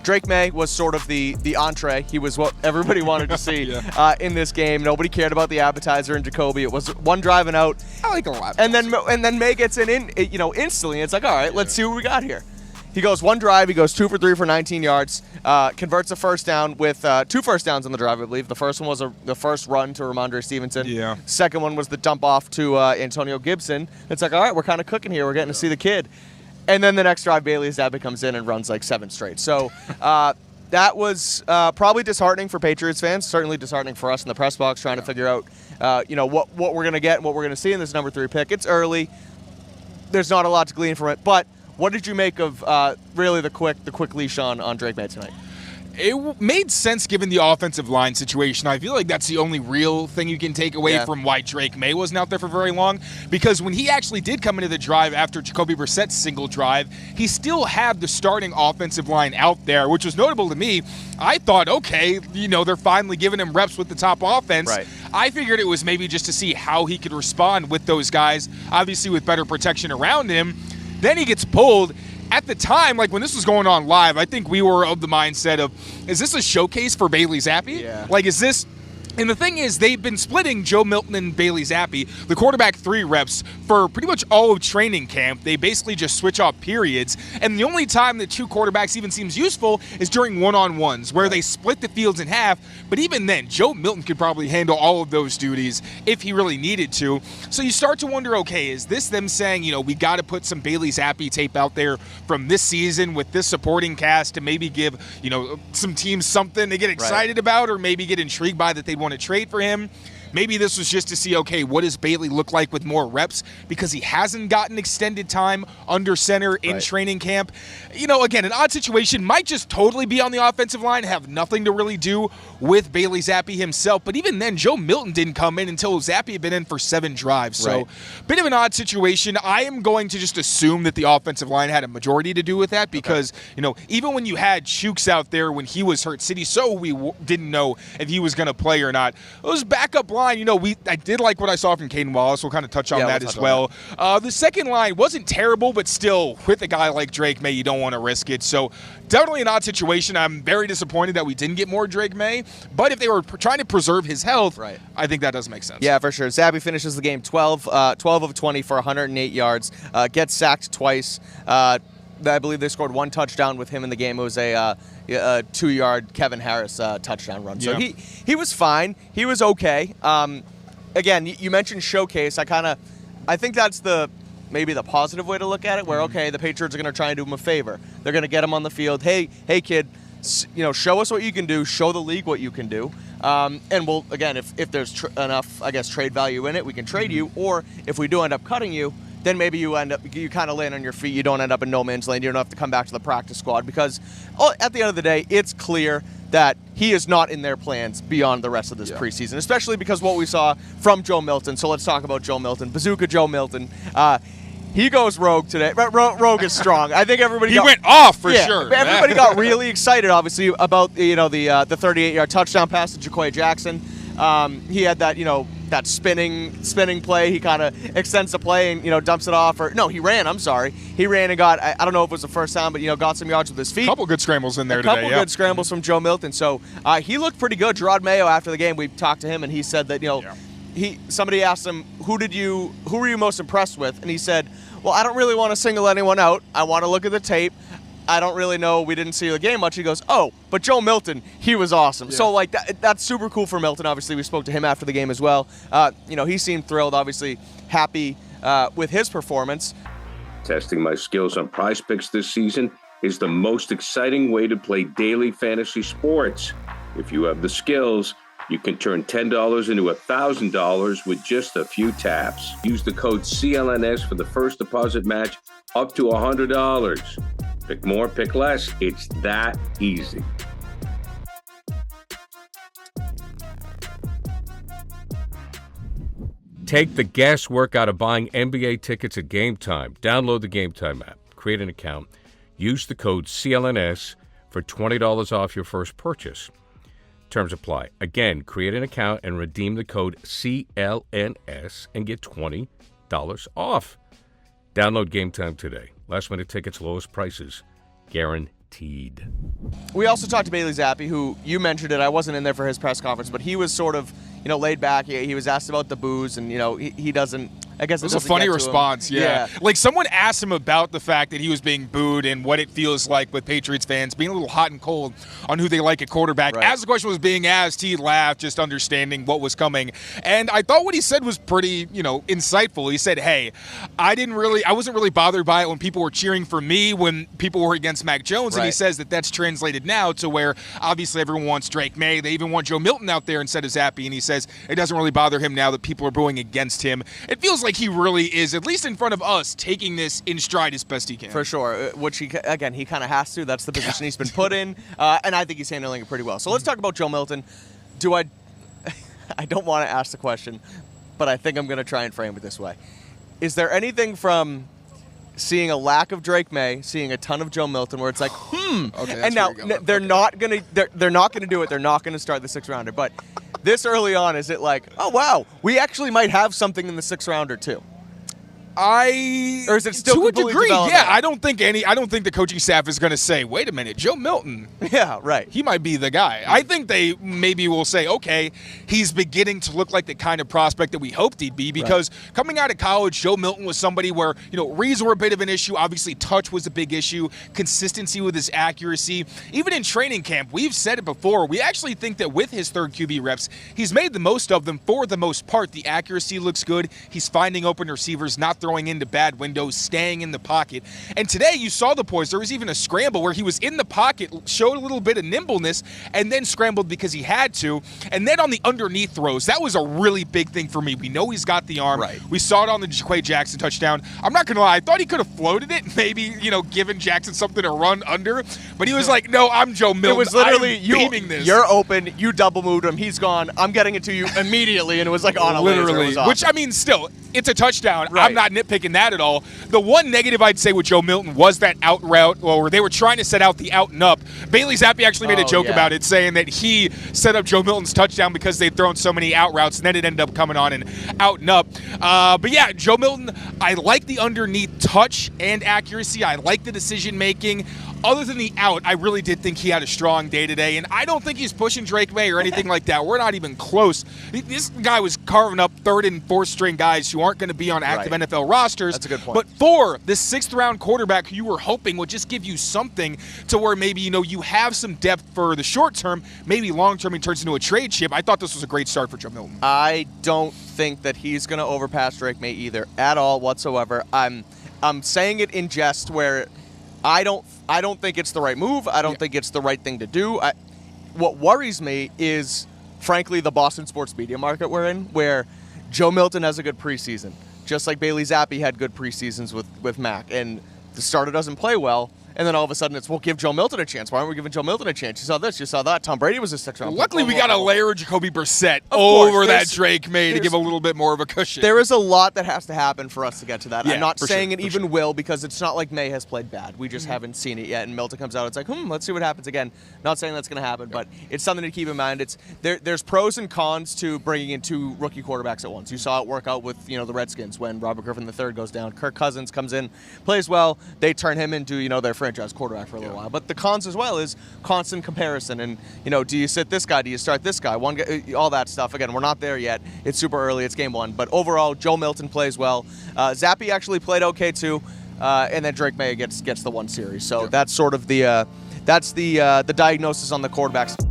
Drake Maye was sort of the entree. He was what everybody wanted to see in this game. Nobody cared about the appetizer in Jacoby. It was one driving out. I like a lot. And then Maye gets instantly. It's like, all right, let's see what we got here. He goes one drive. He goes 2 for 3 for 19 yards. Converts a first down with 2 first downs on the drive, I believe. The first one was the first run to Ramondre Stevenson. Yeah. Second one was the dump off to Antonio Gibson. It's like, all right, we're kind of cooking here. We're getting to see the kid. And then the next drive, Bailey Zappe comes in and runs like 7 straight. So that was probably disheartening for Patriots fans. Certainly disheartening for us in the press box, trying to figure out, what we're going to get and what we're going to see in this number 3 pick. It's early. There's not a lot to glean from it. But what did you make of really the quick leash on Drake Maye tonight? It made sense given the offensive line situation. I feel like that's the only real thing you can take away from why Drake Maye wasn't out there for very long. Because when he actually did come into the drive after Jacoby Brissett's single drive, he still had the starting offensive line out there, which was notable to me. I thought, okay, they're finally giving him reps with the top offense. Right. I figured it was maybe just to see how he could respond with those guys, obviously with better protection around him. Then he gets pulled. At the time, like when this was going on live, I think we were of the mindset of, is this a showcase for Bailey Zappe? Yeah. Like, is this... And the thing is, they've been splitting Joe Milton and Bailey Zappe, the quarterback 3 reps, for pretty much all of training camp. They basically just switch off periods. And the only time the 2 quarterbacks even seems useful is during one-on-ones, where they split the fields in half. But even then, Joe Milton could probably handle all of those duties if he really needed to. So you start to wonder, okay, is this them saying, we got to put some Bailey Zappe tape out there from this season with this supporting cast to maybe give, some teams something to get excited about, or maybe get intrigued by that they want to trade for him? Maybe this was just to see, okay, what does Bailey look like with more reps, because he hasn't gotten extended time under center in training camp. Again, an odd situation. Might just totally be on the offensive line, have nothing to really do with Bailey Zappe himself. But even then, Joe Milton didn't come in until Zappe had been in for 7 drives. So bit of an odd situation. I am going to just assume that the offensive line had a majority to do with that, because, even when you had Chooks out there when he was hurt, City, so we didn't know if he was going to play or not. Those backup line, I did like what I saw from Caden Wallace. We'll kind of touch on that as well. The second line wasn't terrible, but still, with a guy like Drake Maye, you don't want to risk it. So definitely an odd situation. I'm very disappointed that we didn't get more Drake Maye. But if they were trying to preserve his health, I think that does make sense. Yeah, for sure. Zappe finishes the game 12 of 20 for 108 yards, gets sacked twice. I believe they scored 1 touchdown with him in the game. It was a 2-yard Kevin Harris touchdown run. So he was fine. He was okay. Again, you mentioned showcase. I think that's maybe the positive way to look at it, where, okay, the Patriots are going to try and do him a favor. They're going to get him on the field. Hey, kid, show us what you can do. Show the league what you can do. And we'll, again, if there's enough, I guess, trade value in it, we can trade you. Or if we do end up cutting you, then maybe you kind of land on your feet. You don't end up in no man's land. You don't have to come back to the practice squad, because at the end of the day, it's clear that he is not in their plans beyond the rest of this preseason, especially because what we saw from Joe Milton. So let's talk about Joe Milton. Bazooka Joe Milton. He goes rogue today. Rogue is strong. I think everybody went off for sure. Everybody got really excited, obviously, about the 38-yard touchdown pass to Jaquay Jackson. He had that spinning play. He kind of extends the play and dumps it off. He ran. I'm sorry. He ran and got, I don't know if it was the first time, but got some yards with his feet. A couple good scrambles in there today. A couple good scrambles from Joe Milton. So he looked pretty good. Gerard Mayo, after the game, we talked to him and he said that somebody asked him, who were you most impressed with? And he said, well, I don't really want to single anyone out. I want to look at the tape. I don't really know. We didn't see the game much. He goes, but Joe Milton, he was awesome. Yeah. So, that's super cool for Milton. Obviously, we spoke to him after the game as well. He seemed thrilled, obviously happy with his performance. Testing my skills on Prize Picks this season is the most exciting way to play daily fantasy sports. If you have the skills, you can turn $10 into $1,000 with just a few taps. Use the code CLNS for the first deposit match up to $100. Pick more, pick less. It's that easy. Take the guesswork out of buying NBA tickets at Game Time. Download the Game Time app, create an account, use the code CLNS for $20 off your first purchase. Terms apply. Again, create an account and redeem the code CLNS and get $20 off. Download Game Time today. Last minute tickets, lowest prices, guaranteed. guaranteed. We also talked to Bailey Zappe, who you mentioned it. I wasn't in there for his press conference, but he was sort of, laid back. He was asked about the booze, and, he doesn't, I guess it was a funny response, yeah. Like, someone asked him about the fact that he was being booed and what it feels like with Patriots fans being a little hot and cold on who they like at quarterback. Right. As the question was being asked, he laughed, just understanding what was coming. And I thought what he said was pretty, insightful. He said, hey, I wasn't really bothered by it when people were cheering for me when people were against Mac Jones. Right. And he says that that's translated now to where obviously everyone wants Drake Maye. They even want Joe Milton out there instead of Zappe. And he says it doesn't really bother him now that people are booing against him. It feels like he really is, at least in front of us, taking this in stride as best he can. For sure, which he kind of has to. That's the position he's been put in, and I think he's handling it pretty well. So let's talk about Joe Milton. I don't want to ask the question, but I think I'm going to try and frame it this way. Is there anything from seeing a lack of Drake Maye, seeing a ton of Joe Milton, where it's like, Okay, and now they're not going to do it. They're not going to start the 6-rounder. But this early on, is it like, oh wow, we actually might have something in the 6-rounder too? Or is it still to a completely degree? developmental? Yeah, I don't think the coaching staff is going to say, "Wait a minute, Joe Milton." Yeah, right. He might be the guy. I think they maybe will say, okay, he's beginning to look like the kind of prospect that we hoped he'd be, because coming out of college, Joe Milton was somebody where, reads were a bit of an issue. Obviously, touch was a big issue, consistency with his accuracy. Even in training camp, we've said it before, we actually think that with his third QB reps, he's made the most of them for the most part. The accuracy looks good. He's finding open receivers, not throwing into bad windows, staying in the pocket. And today, you saw the poise. There was even a scramble where he was in the pocket, showed a little bit of nimbleness, and then scrambled because he had to. And then on the underneath throws, that was a really big thing for me. We know he's got the arm. Right. We saw it on the Jaquay Jackson touchdown. I'm not going to lie. I thought he could have floated it, maybe, given Jackson something to run under. But he was like, no, I'm Joe Milton. It was literally, you're open, you double moved him, he's gone, I'm getting it to you immediately, and it was like on a laser. Literally. It was awesome. Which, I mean, still, it's a touchdown. Right. I'm not nitpicking that at all. The one negative I'd say with Joe Milton was that out route, or they were trying to set out the out and up. Bailey Zappe actually made a joke about it, saying that he set up Joe Milton's touchdown because they'd thrown so many out routes, and then it ended up coming on and out and up. But yeah, Joe Milton, I like the underneath touch and accuracy. I like the decision making. Other than the out, I really did think he had a strong day today, and I don't think he's pushing Drake Maye or anything like that. We're not even close. This guy was carving up third and fourth string guys who aren't going to be on active NFL rosters. That's a good point. But for this 6th-round quarterback who you were hoping would just give you something to where maybe, you have some depth for the short term, maybe long term he turns into a trade chip, I thought this was a great start for Joe Milton. I don't think that he's going to overpass Drake Maye either, at all whatsoever. I'm saying it in jest, where I don't think it's the right move. I don't think it's the right thing to do. What worries me is, frankly, the Boston sports media market we're in, where Joe Milton has a good preseason, just like Bailey Zappe had good preseasons with Mac, and the starter doesn't play well. And then all of a sudden it's, well, give Joe Milton a chance. Why aren't we giving Joe Milton a chance? You saw this, you saw that. Tom Brady was a 6th-round. Luckily, we got a layer of Jacoby Brissett over that Drake Maye to give a little bit more of a cushion. There is a lot that has to happen for us to get to that. Yeah, I'm not saying it even will, because it's not like Maye has played bad. We just haven't seen it yet. And Milton comes out, it's like, let's see what happens again. Not saying that's going to happen, but it's something to keep in mind. There's pros and cons to bringing in 2 rookie quarterbacks at once. You saw it work out with the Redskins when Robert Griffin III goes down. Kirk Cousins comes in, plays well. They turn him into their franchise quarterback for a little while. But the cons as well is constant comparison, and do you sit this guy, do you start this guy, one guy, all that stuff. Again, we're not there yet. It's super early. It's game 1. But overall, Joe Milton plays well. Zappe actually played okay too, and then Drake Maye gets the 1 series. So that's sort of the diagnosis on the quarterbacks.